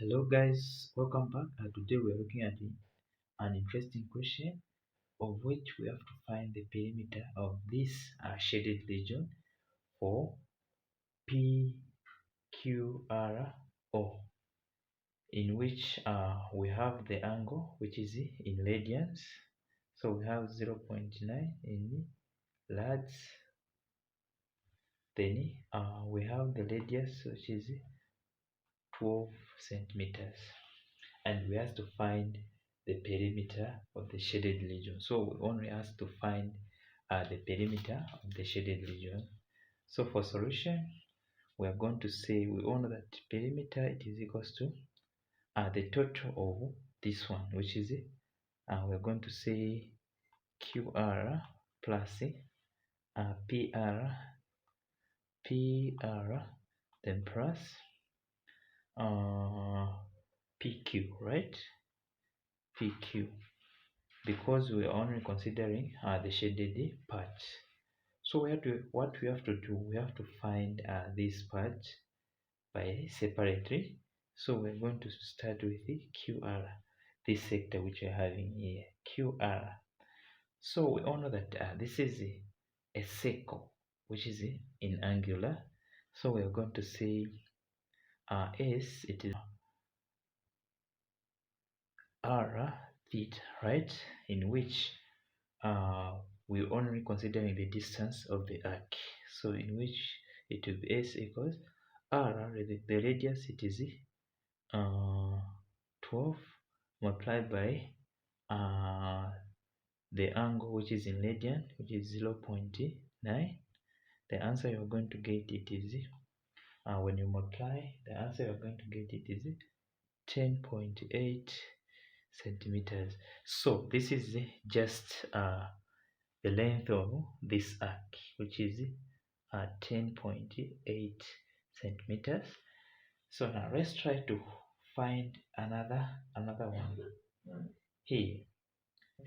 Hello guys, welcome back. Today we are looking at an interesting question of which we have to find the perimeter of this shaded region for PQRO, in which we have the angle which is in radians. So we have 0.9 in lads. Then we have the radius which is 12 centimeters. And we have to find the perimeter of the shaded region. So we only have to find the perimeter of the shaded region. So for solution, we are going to say we know that perimeter it is equals to the total of this one, which is we're going to say QR plus PR, then plus PQ, right? PQ, because we are only considering the shaded part. So what we have to do, we have to find this part by separately. So we're going to start with the QR, this sector which we're having here, QR. So we all know that this is a circle which is in angular. So we're going to say S, it is R theta, right? In which we're only considering the distance of the arc. So in which it will be S equals R, the radius it is 12 multiplied by the angle which is in radian, which is 0.9. The answer you're going to get it is when you multiply, the answer you're going to get it is 10.8 centimeters. So this is just the length of this arc, which is 10.8 centimeters. So now let's try to find another one here.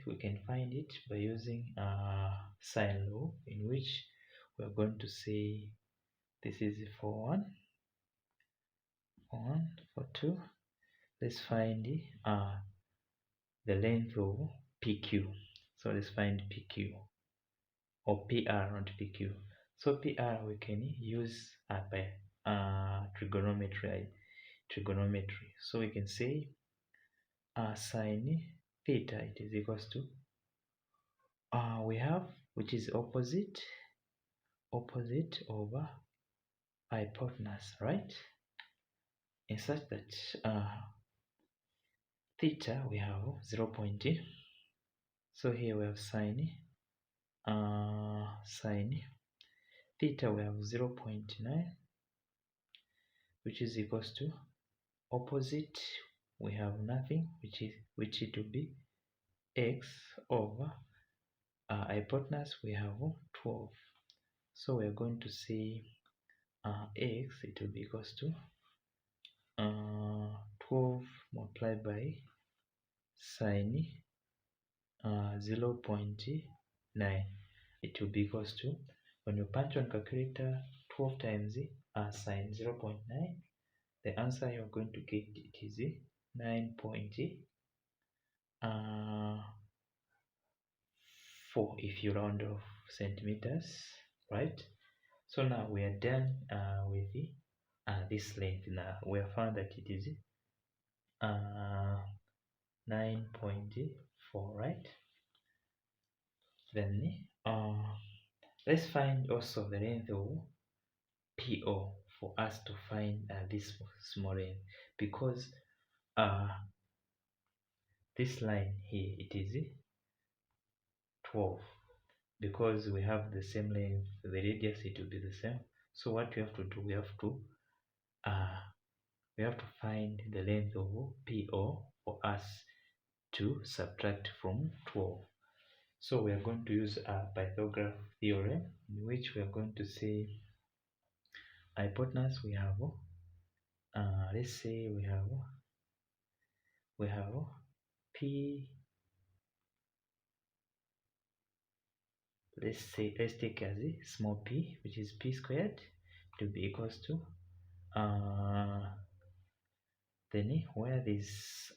We can find it by using sine law, in which we're going to say this is for 1, for 2. Let's find the length of PQ. So let's find PQ, or PR, not PQ. So PR we can use by trigonometry. So we can say sine theta it is equals to we have, which is opposite over hypotenuse, right? In such that theta we have 0. So here we have sine theta we have 0.9, which is equals to opposite we have nothing, which it will be x over hypotenuse we have 12. So we are going to say x it will be equals to 12 multiplied by sine 0.9. It will be equals to, when you punch on calculator, 12 times sine 0.9, the answer you're going to get it is 9.4 if you round off centimeters, right? So now we are done with this length. Now we have found that it is 9.4, right? Then let's find also the length of PO for us to find this small length, because this line here it is 12, because we have the same length, the radius it will be the same. So what we have to do, we have to find the length of PO for us to subtract from 12. So we are going to use a Pythagoras theorem, in which we are going to say hypotenuse we have let's say we have P, let's take as a small p, which is p squared, to be equals to Then where this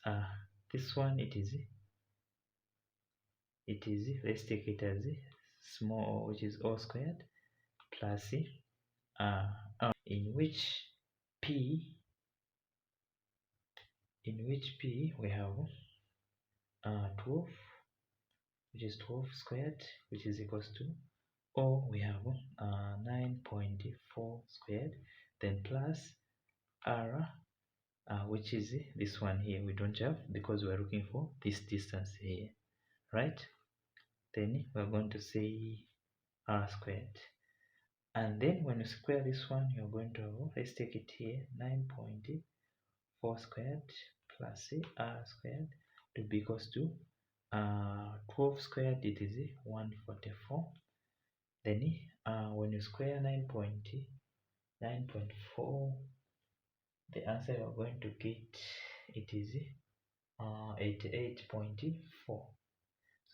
one, it is let's take it as small, which is O squared plus in which p we have 12, which is 12 squared, which is equals to, or we have 9.4 squared, then plus r, which is this one here we don't have because we're looking for this distance here, right? Then we're going to say r squared, and then when you square this one, you're going to have, let's take it here, 9.4 squared plus r squared to be equals to 12 squared, it is 144. Then when you square 9.4, the answer you're going to get, it is 88.4. So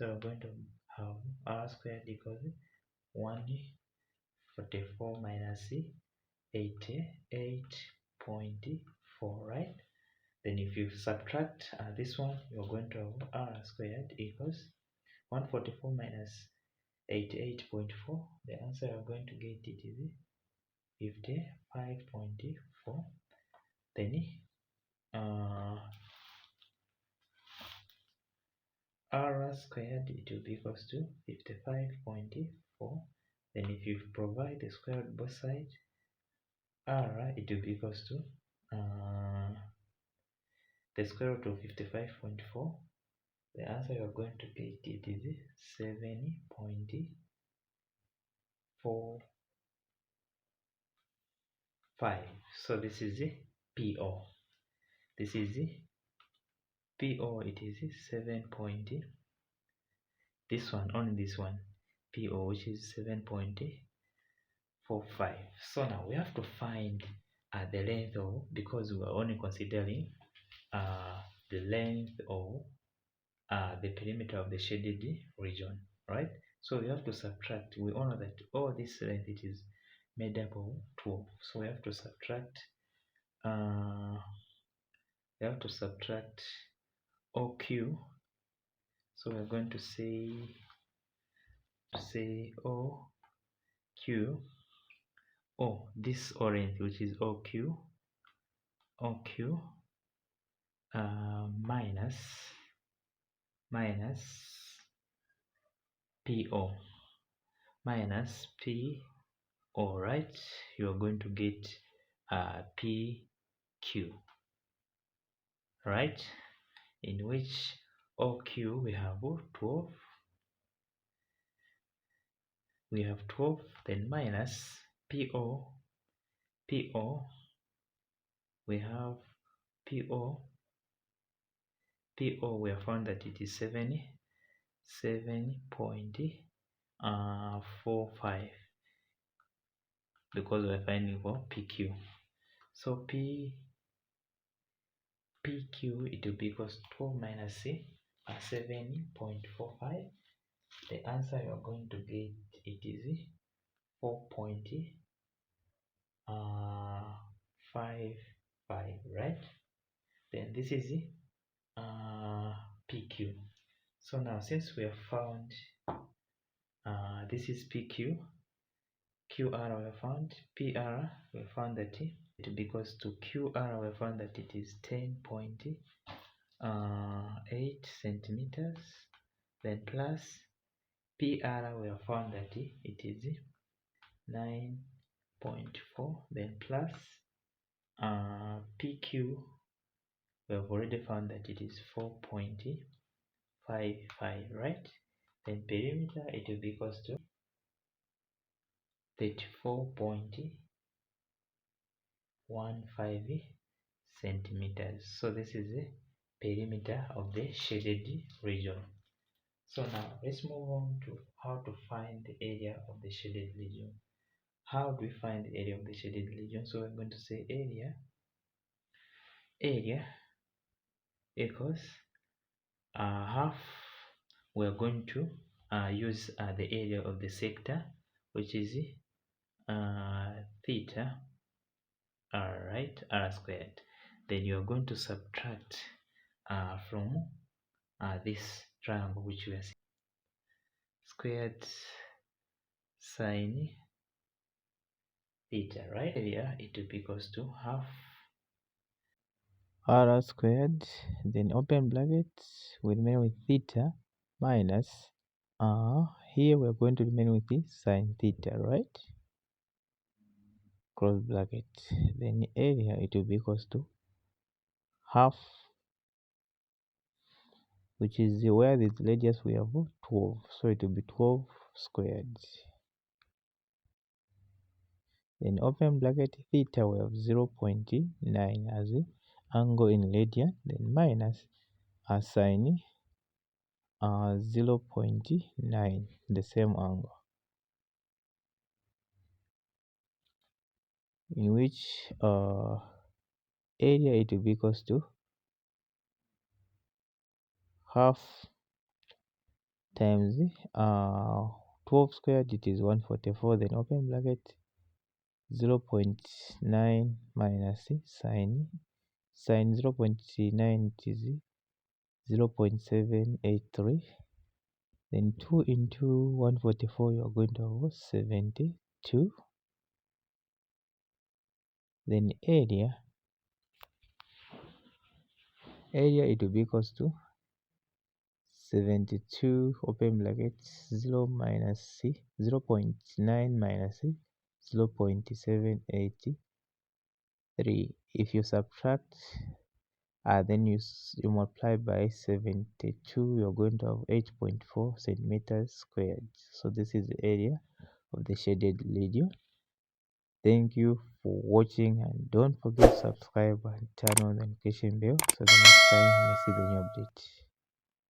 we're going to have r squared equals 144 minus 88.4, right? Then if you subtract this one, you're going to have r squared equals 144 minus 88.4. The answer you're going to get, it is 55.4. Then r squared, it will be equals to 55.4. Then if you provide the square root both sides, r, it will be equals to the square root of 55.4. The answer you're going to get, it is 7.45. So this is the PO. This is the PO, it is 7. This one, only this one, PO, which is 7.45. So now we have to find the length of, because we are only considering the length of the perimeter of the shaded region, right? So we have to subtract. We all know that all this length, it is made up of 12. So we have to subtract OQ. So we're going to say OQ, this orange, which is OQ minus PO, right? You're going to get PQ, right? In which OQ we have 12, then minus PO, we have PO, we have found that it is 7.45, because we're finding for PQ. So PQ, it will be equals to 12 minus 7.45. The answer you're going to get, it is 4.55, right? Then this is PQ. So now since we have found this is PQ, QR we have found, PR we have found that it because to QR we have found that it is 10.8 centimeters, then plus PR we have found that it is 9.4, then plus PQ we have already found that it is 4.55, right? Then perimeter, it will be equals to 34.15 centimeters. So this is the perimeter of the shaded region. So now let's move on to how to find the area of the shaded region. How do we find the area of the shaded region? So we're going to say area equals half. We're going to use the area of the sector, which is theta r, right, r squared. then you are going to subtract from this triangle which we are seeing. Squared sine theta, right? Here it will be equals to half r squared, then open brackets, we remain with theta minus here we're going to remain with the sine theta, right? Close bracket, then area it will be equals to half, which is where this radius we have 12, so it will be 12 squared. Then open bracket, theta we have 0.9 as the angle in radian, then minus sine 0.9, the same angle, in which area it will be equals to half times 12 squared, it is 144, then open bracket 0.9 minus sine 0.9, it is 0.783, then 2 into 144, you are going to have 72, then area it will be equals to 72, open brackets 0.9 minus 0.783. If you subtract then you multiply by 72, you're going to have 8.4 centimeters squared. So this is the area of the shaded radio. Thank you for watching, and don't forget to subscribe and turn on the notification bell so the next time you may see the new update.